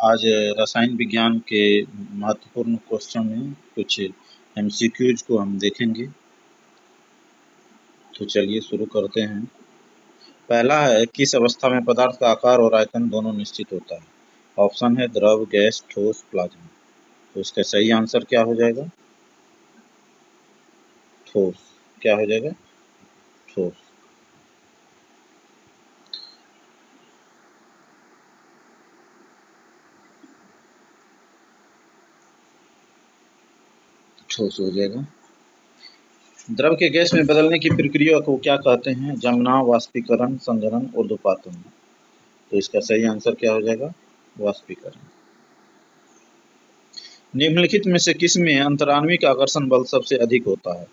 आज रसायन विज्ञान के महत्वपूर्ण क्वेश्चन में कुछ एमसीक्यूज को हम देखेंगे। तो चलिए शुरू करते हैं। पहला है, किस अवस्था में पदार्थ का आकार और आयतन दोनों निश्चित होता है? ऑप्शन है द्रव, गैस, ठोस, प्लाज्मा। तो इसका सही आंसर क्या हो जाएगा? ठोस। क्या हो जाएगा? ठोस। ठोस हो जाएगा। द्रव के गैस में बदलने की प्रक्रिया को क्या कहते हैं? जमना, वाष्पीकरण, संघनन, ऊर्ध्वपातन। तो इसका सही आंसर क्या हो जाएगा? वाष्पीकरण। निम्नलिखित में से किस में अंतराण्विक आकर्षण बल सबसे अधिक होता है?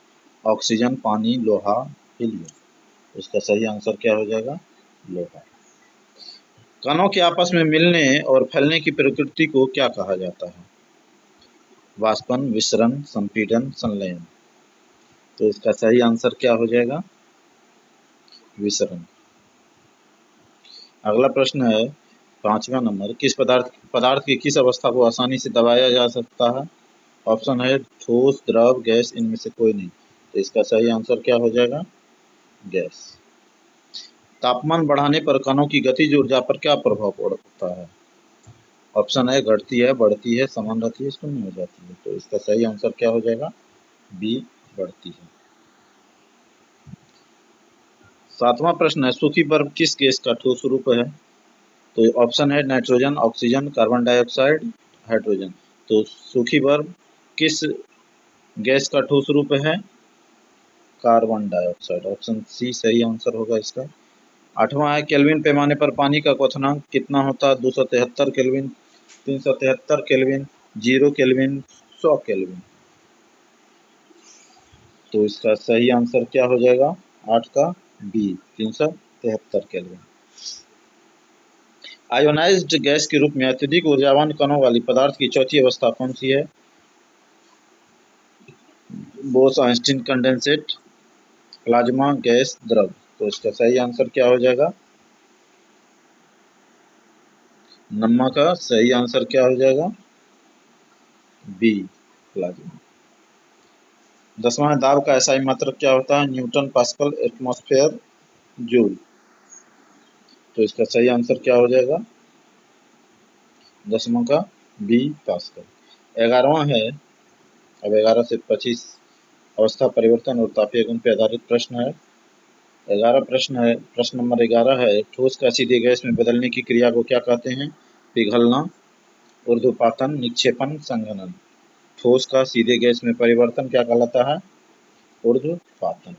ऑक्सीजन, पानी, लोहा, हीलियम। इसका सही आंसर क्या हो जाएगा? लोहा। कणों के आपस में मिलने और फैलने की प्रकृति को क्या कहा जाता है? वाष्पन, विसरण, संपीड़न, संलयन। तो इसका सही आंसर क्या हो जाएगा? विसरण। अगला प्रश्न है 5वां नंबर, किस पदार्थ की किस अवस्था को आसानी से दबाया जा सकता है? ऑप्शन है ठोस, द्रव, गैस, इनमें से कोई नहीं। तो इसका सही आंसर क्या हो जाएगा? गैस। तापमान बढ़ाने पर कणों की गतिज ऊर्जा पर क्या प्रभाव पड़ता है? ऑप्शन है घटती है, बढ़ती है, समान रहती है, शून्य हो जाती है। तो इसका सही आंसर क्या हो जाएगा? बी, बढ़ती है। 7वां प्रश्न है, सूखी बर्फ किस गैस का ठोस रूप है? तो ऑप्शन है nitrogen, oxygen, carbon dioxide, hydrogen. तो सूखी बर्फ किस गैस का ठोस रूप है? Carbon dioxide. ऑप्शन सी सही आंसर होगा इसका। 8वां है, केल्विन पैमाने पर पानी का क्वथनांक कितना होता है? 273 केल्विन, 373 केल्विन, 0 केल्विन, 100 केल्विन। तो इसका सही आंसर क्या हो जाएगा? 8 का बी, 373 केल्विन। आयोनाइज्ड गैस के रूप में अत्यधिक ऊर्जावान कणों वाली पदार्थ की चौथी अवस्था कौन सी है? बोस-आइंस्टीन कंडेंसेट, प्लाज्मा, गैस, द्रव। तो इसका सही आंसर क्या हो जाएगा? नम्मा का सही आंसर क्या हो जाएगा? B, plasma. 10वां दाब का एसआई मात्रक क्या होता है? Newton, pascal, atmosphere, joule. तो इसका सही आंसर क्या हो जाएगा? 10वां का बी, पास्कल। 11वां है, अब 11 से 25 अवस्था परिवर्तन और तापीय गुण पर आधारित प्रश्न है। 11 प्रश्न है, प्रश्न नंबर 11 है, ठोस का सीधे गैस में बदलने की क्रिया को क्या कहते हैं? पिघलना, ऊर्ध्वपातन, निक्षेपण, संघनन। ठोस का सीधे गैस में परिवर्तन क्या कहलाता है? ऊर्ध्वपातन।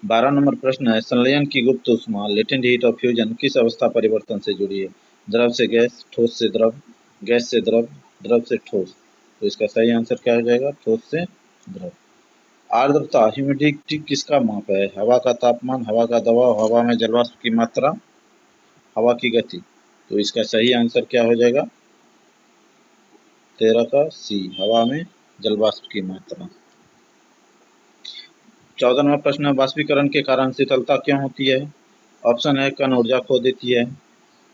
12 नंबर प्रश्न है, संलयन की गुप्त ऊष्मा, लेटेंट हीट ऑफ फ्यूजन किस अवस्था परिवर्तन से जुड़ी है? द्रव से गैस, ठोस से द्रव, गैस से द्रव, द्रव से ठोस। तो इसका सही आंसर क्या हो जाएगा? ठोस से द्रव। आर्द्रता, ह्यूमिडिटी किसका माप है? हवा का तापमान, हवा का दबाव, हवा में जलवाष्प की मात्रा, हवा की गति। तो इसका सही आंसर क्या हो जाएगा? 13 का सी, हवा में जलवाष्प की मात्रा। 14वां प्रश्न है, वाष्पीकरण के कारण शीतलता क्यों होती है? ऑप्शन है कण ऊर्जा खो देती है,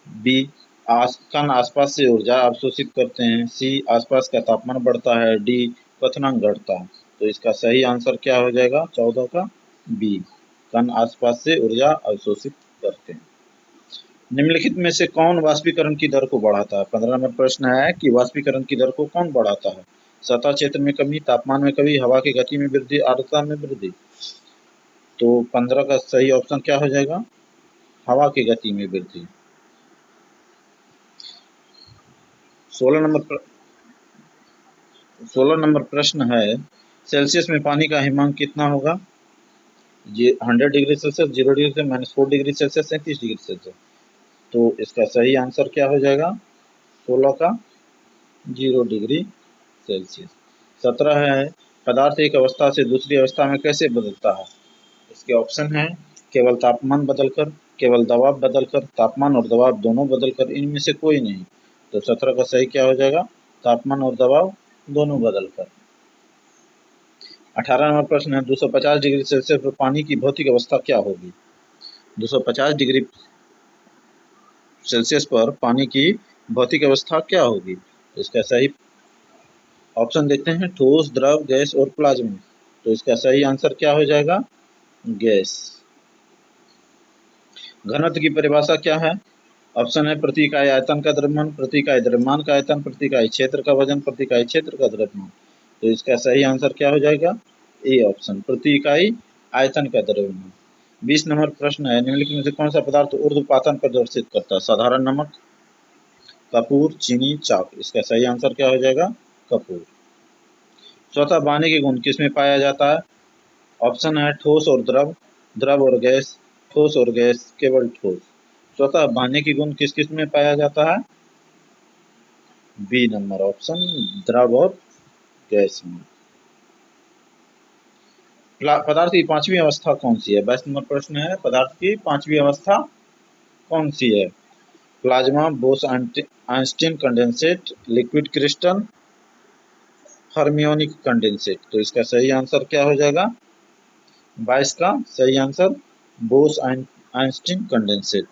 बी कण आसपास से ऊर्जा अवशोषित करते हैं, सी आसपास का तापमान बढ़ता है, डी क्वथनांक घटता है। तो इसका सही आंसर क्या हो जाएगा? 14 का बी, कण आसपास से ऊर्जा अवशोषित करते हैं। निम्नलिखित में से कौन वाष्पीकरण की दर को बढ़ाता है? 15 नंबर प्रश्न है कि वाष्पीकरण की दर को कौन बढ़ाता है? सतह क्षेत्र में कमी, तापमान में कमी, हवा की गति में वृद्धि, आर्द्रता में वृद्धि। तो 15 का सही ऑप्शन क्या हो जाएगा? हवा की गति में वृद्धि। 16 नंबर प्रश्न है, सेल्सियस में पानी का हिमांक कितना होगा? ये 100 डिग्री सेल्सियस, 0 डिग्री से -4 डिग्री सेल्सियस, 37 डिग्री सेल्सियस। तो इसका सही आंसर क्या हो जाएगा? 16 का 0 डिग्री सेल्सियस। 17 है, पदार्थ एक अवस्था से दूसरी अवस्था में कैसे बदलता है? इसके ऑप्शन है केवल तापमान बदलकर, केवल दबाव बदलकर, तापमान और दबाव दोनों बदलकर, इनमें से कोई नहीं। तो 17 का सही क्या हो जाएगा? तापमान और दबाव दोनों बदलकर। 18 नंबर प्रश्न है, 250 डिग्री सेल्सियस पर पानी की भौतिक अवस्था क्या होगी? 250 डिग्री सेल्सियस पर पानी की भौतिक अवस्था क्या होगी? तो इसका सही ऑप्शन देखते हैं, ठोस, द्रव, गैस और प्लाज्मा। तो इसका सही आंसर क्या हो जाएगा? गैस। घनत्व की परिभाषा क्या है? ऑप्शन है, प्रति इकाई आयतन का द्रव्यमान, प्रति इकाई द्रव्यमान का आयतन, प्रति इकाई क्षेत्र का वजन, प्रति इकाई क्षेत्र का द्रव्यमान। तो इसका सही आंसर क्या हो जाएगा? ए ऑप्शन, प्रति इकाई आयतन का द्रव्यमान। 20 नंबर प्रश्न है, निम्नलिखित में से कौन सा पदार्थ ऊर्ध्वपातन प्रदर्शित करता है? साधारण नमक, कपूर, चीनी, चाक। इसका सही आंसर क्या हो जाएगा? कपूर। चौथा, पानी के गुण किसमें पाया जाता है? ऑप्शन है, ठोस और द्रव, द्रव और गैस, ठोस और गैस, केवल ठोस। चौथा, पानी के गुण किस किस में पाया जाता है? बी नंबर ऑप्शन, द्रव और गैस में। पदार्थ की पांचवी अवस्था कौन सी है? 22 नंबर प्रश्न है, पदार्थ की पांचवी अवस्था कौन सी है? Plasma, Bose Einstein condensate, liquid crystal, fermionic condensate. तो इसका सही आंसर क्या हो जाएगा? 22 का सही answer Bose Einstein condensate.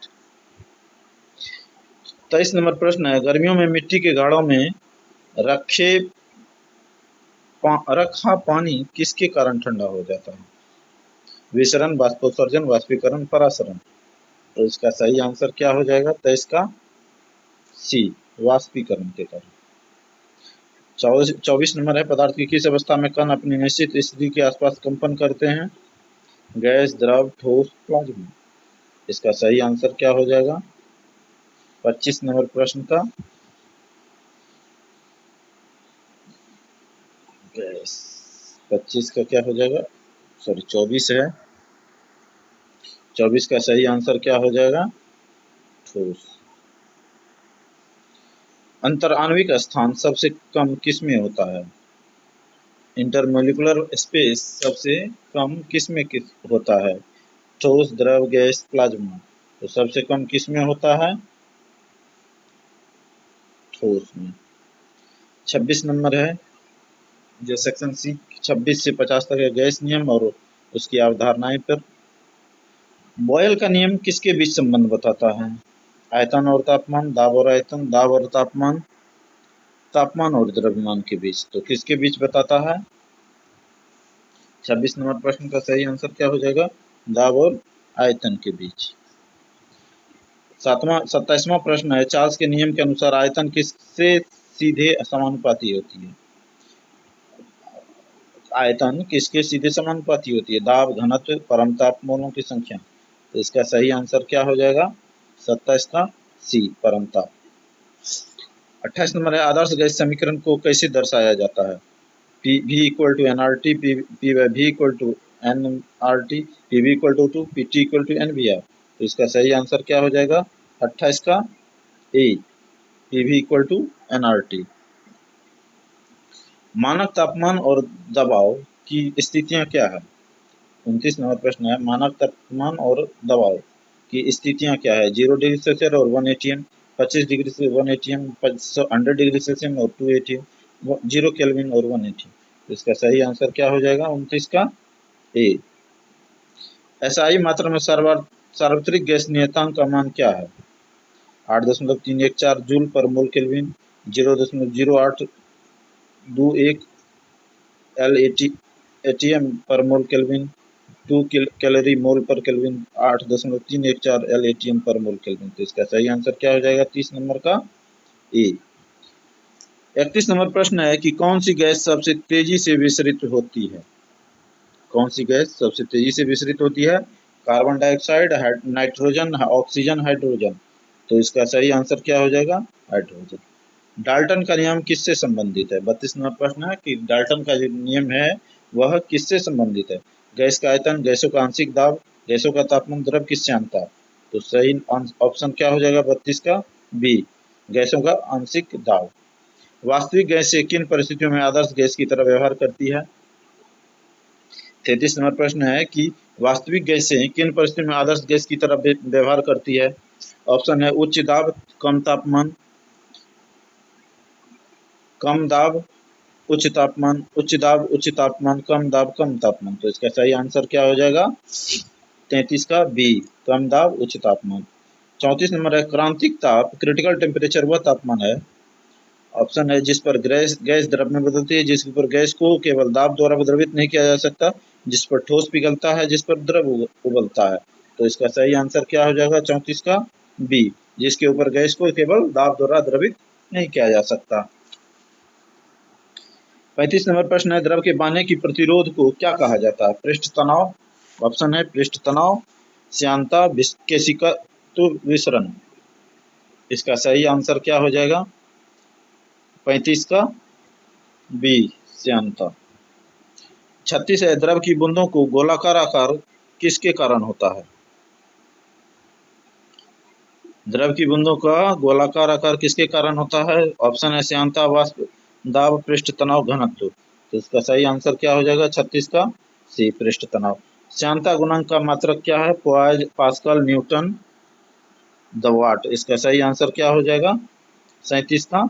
23 number प्रश्न है, गर्मियों में मिट्टी के गाड़ों में रखा पानी किसके कारण ठंडा हो जाता है? विसरण, बाष्पोत्सर्जन, वाष्पीकरण, परासरण। तो इसका सही आंसर क्या हो जाएगा? 23 का सी, वाष्पीकरण के कारण। 24 नंबर है, पदार्थ की किस अवस्था में कण अपनी निश्चित स्थिति के आसपास कंपन करते हैं? गैस, द्रव, ठोस, प्लाज्मा। इसका सही आंसर क्या हो जाएगा? 25 नंबर प्रश्न का गैस। 25 का क्या हो जाएगा? सॉरी, 24 है। 24 का सही आंसर क्या हो जाएगा? ठोस। अंतराण्विक स्थान सबसे कम किसमें होता है? इंटरमोलिकुलर स्पेस सबसे कम किसमें होता है? ठोस, द्रव, गैस, प्लाज्मा। तो सबसे कम किसमें होता है? ठोस में। 26 नंबर है, जो सेक्शन सी 26 से 50 तक है, गैस नियम और उसकी अवधारणाएं पर। बॉयल का नियम किसके बीच संबंध बताता है? आयतन और तापमान, दाब और आयतन, दाब और तापमान, तापमान और द्रव्यमान के बीच। तो किसके बीच बताता है? 26 नंबर प्रश्न का सही आंसर क्या हो जाएगा? दाब और आयतन के बीच। 27वां प्रश्न है, चार्ल्स के नियम के अनुसार आयतन किससे सीधे समानुपाती होती है? आयतन किसके सीधे समानुपाती होती है? दाब, घनत्व, परमताप, मोलों की संख्या। तो इसका सही आंसर क्या हो जाएगा? 27 का सी, परमताप। 28 नंबर है, आदर्श गैस समीकरण को कैसे दर्शाया जाता है? P V equal to N R T, P by V equal to N R T, P V equal to 2, P T equal to N V R. तो इसका सही आंसर क्या हो जाएगा? 28 का A, P V equal to N R T. मानक तापमान और दबाव की स्थितियां क्या है? 29 नंबर प्रश्न है, मानक तापमान और दबाव की स्थितियां क्या है? 0 डिग्री सेल्सियस और 1 एटीएम, 25 डिग्री से 1 एटीएम, 100 डिग्री सेल्सियस और 2 एटीएम, 0 केल्विन और 1 एटीएम। तो इसका सही आंसर क्या हो जाएगा? 29 का ए। एसआई मात्रा में सार्वत्रिक गैस नियतांक का मान क्या है? 8.314 जूल पर मोल केल्विन, 0.0821 एटीएम पर मोल केल्विन, 2 कैलोरी मोल पर केल्विन, 8.314 एटीएम पर मोल केल्विन। तो इसका सही आंसर क्या हो जाएगा? 30 नंबर का ए। 31 नंबर प्रश्न है कि कौन सी गैस सबसे तेजी से विसरित होती है? कौन सी गैस सबसे तेजी से विसरित होती है? Carbon dioxide, nitrogen, oxygen, hydrogen. तो इसका सही आंसर क्या हो जाएगा? हाइड्रोजन। डाल्टन का नियम किससे संबंधित है? 32 नंबर प्रश्न है कि डाल्टन का जो नियम है वह किससे संबंधित है? गैस का आयतन, गैसों का आंशिक दाब, गैसों का तापमान, द्रव की श्यानता। तो सही ऑप्शन क्या हो जाएगा? 32 का बी, गैसों का आंशिक दाब। वास्तविक गैसें किन परिस्थितियों में आदर्श गैस की तरह व्यवहार करती है? 33 नंबर प्रश्न है कि वास्तविक गैसें किन परिस्थितियों में आदर्श गैस की तरह व्यवहार करती है? ऑप्शन है, उच्च दाब, कम तापमान, कम दाब, उच्च तापमान, उच्च दाब, उच्च तापमान, कम दाब, कम तापमान। तो इसका सही आंसर क्या हो जाएगा? 33 का बी, कम दाब, उच्च तापमान। 34 नंबर है क्रांतिक ताप, क्रिटिकल टेम्परेचर वह तापमान है, ऑप्शन है जिस पर गैस द्रव में बदलती है, जिस पर गैस को केवल दाब द्वारा द्रवित नहीं किया जा सकता, जिस पर ठोस पिघलता है, जिस पर द्रव उबलता है। तो इसका सही आंसर क्या हो जाएगा 34 का बी, जिसके ऊपर गैस को केवल दाब द्वारा द्रवित नहीं किया जा सकता। 35 नंबर प्रश्न है द्रव के बहने की प्रतिरोध को क्या कहा जाता है? पृष्ठ तनाव, ऑप्शन है पृष्ठ तनाव, श्यानता, विस्केसिकत्व, विसरण। इसका सही आंसर क्या हो जाएगा 35 का बी, श्यानता। 36 है द्रव की बूंदों को गोलाकार आकार किसके कारण होता है? द्रव की बूंदों का गोलाकार आकार किसके कारण होता है? ऑप्शन है श्यानता, वाष्प दाब, पृष्ठ तनाव, घनत्व। तो इसका सही आंसर क्या हो जाएगा 36 का सी, पृष्ठ तनाव। श्यानता गुणांक का मात्रक क्या है? पोइज, पास्कल, न्यूटन, द वाट। इसका सही आंसर क्या हो जाएगा 37 का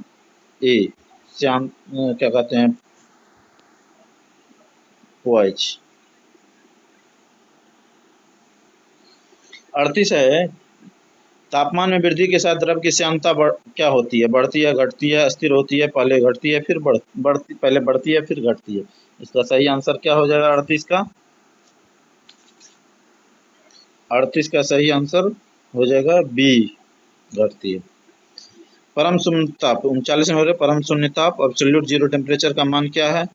ए, श्यान क्या कहते हैं पोइज। 38 है तापमान में वृद्धि के साथ द्रव की श्यानता क्या होती है? बढ़ती है, घटती है, स्थिर होती है, पहले घटती है फिर पहले बढ़ती है फिर घटती है। इसका सही आंसर क्या हो जाएगा 38 का? 38 का सही आंसर हो जाएगा बी, घटती है। परम शून्य ताप 39 में हो रहे परम शून्य ताप एब्सोल्यूट जीरो टेम्परेचर का मान क्या है?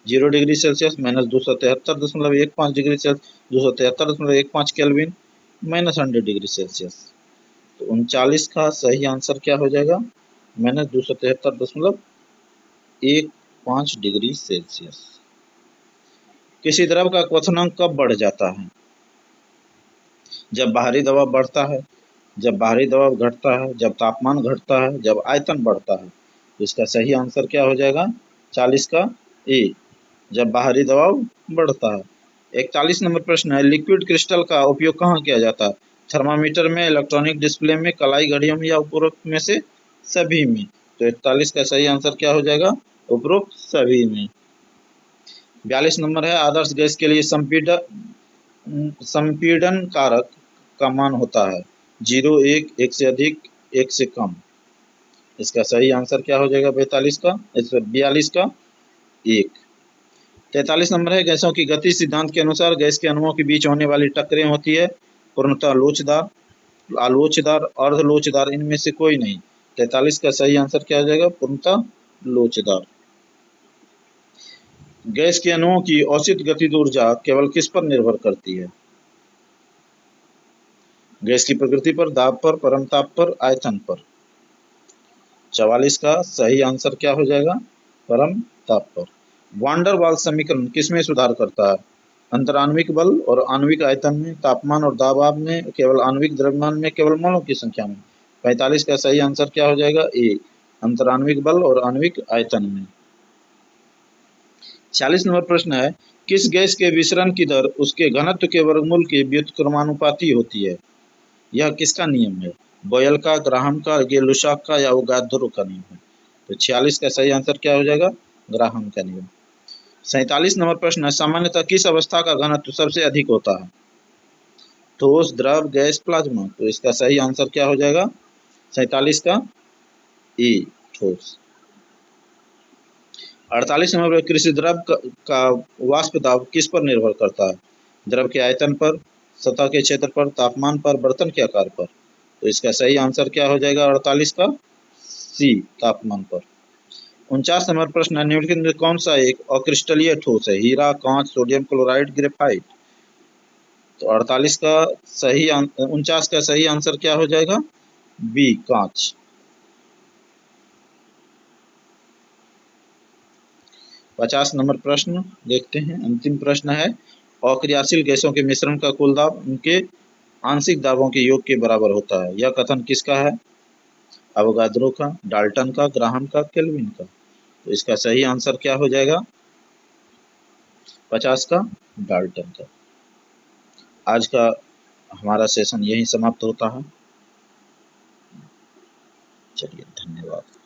0 degree Celsius minus 273.15 degree Celsius, 273.15 kelvin minus 100 degree Celsius. तो 39 का सही आंसर क्या हो जाएगा? Minus 273.15 degree Celsius. किसी द्रव का क्वथनांक कब बढ़ जाता है? जब बाहरी दबाव बढ़ता है, जब बाहरी दबाव घटता है, जब तापमान घटता है, जब आयतन बढ़ता है। तो इसका सही आंसर क्या हो जाएगा 40 का ए, जब बाहरी दबाव बढ़ता है। 41 नंबर प्रश्न है लिक्विड क्रिस्टल का उपयोग कहाँ किया जाता है? थर्मामीटर में, इलेक्ट्रॉनिक डिस्प्ले में, कलाई घड़ियों में या उपरोक्त में से सभी में। तो 41 का सही आंसर क्या हो जाएगा उपरोक्त सभी में। 42 नंबर है आदर्श गैस के लिए संपीड़न कारक का मान होता है 0, 1, 1 से अधिक, 1 से कम। इसका सही आंसर क्या हो जाएगा 42 का 1। 43 नंबर है गैसों की गति सिद्धांत के अनुसार गैस के अणुओं के बीच होने वाली टक्करें होती है पूर्णतः लोचदार, आलोचदार, अर्धलोचदार, इनमें से कोई नहीं। 43 का सही आंसर क्या हो जाएगा पूर्णतः लोचदार। गैस के अणुओं की औसत गतिज ऊर्जा केवल किस पर निर्भर करती है? गैस की प्रकृति पर, दाब पर, परम ताप पर, आयतन पर। 44 का सही आंसर क्या हो जाएगा परम ताप पर। वान डर वाल्स समीकरण किसमें सुधार करता है? अंतराण्विक बल और आणविक आयतन में, तापमान और दबाव में, केवल आणविक द्रव्यमान में, केवल मोलों की संख्या में। 45 का सही आंसर क्या हो जाएगा ए, अंतराण्विक बल और आणविक आयतन में। 46 नंबर प्रश्न है किस गैस के विसरण की दर उसके घनत्व के वर्गमूल के व्युत्क्रमानुपाती होती है? यह किसका नियम है? बॉयल का, ग्राहम का, गे-लुसाक का या अवोगाद्रो का नियम है? तो 46 का सही आंसर क्या हो जाएगा ग्राहम का नियम। 47 नंबर प्रश्न है सामान्यतः किस अवस्था का घनत्व सबसे अधिक होता है? ठोस, द्रव, गैस, प्लाज्मा। तो इसका सही आंसर क्या हो जाएगा 47 का ए, ठोस। 48 नंबर पर कृषि द्रव का वाष्प दाब किस पर निर्भर करता है? द्रव के आयतन पर, सतह के क्षेत्र पर, तापमान पर, बर्तन के आकार पर। तो इसका सही आंसर क्या हो जाएगा 48 का सी, तापमान पर। 49 नंबर प्रश्न है निम्नलिखित में कौन सा एक अक्रिस्टलीय ठोस है? हीरा, कांच, सोडियम क्लोराइड, ग्रेफाइट। तो 48 का सही 49 का सही आंसर क्या हो जाएगा बी, कांच। 50 नंबर प्रश्न देखते हैं, अंतिम प्रश्न है अक्रियाशील गैसों के मिश्रण का कुल दाब उनके आंशिक दाबों के योग के बराबर होता है। यह कथन किसका है? अवोगाद्रो का, डाल्टन का, ग्राहम का, केल्विन का। तो इसका सही आंसर क्या हो जाएगा 50 का डाल्टन का। आज का हमारा सेशन यही समाप्त होता है। चलिए धन्यवाद।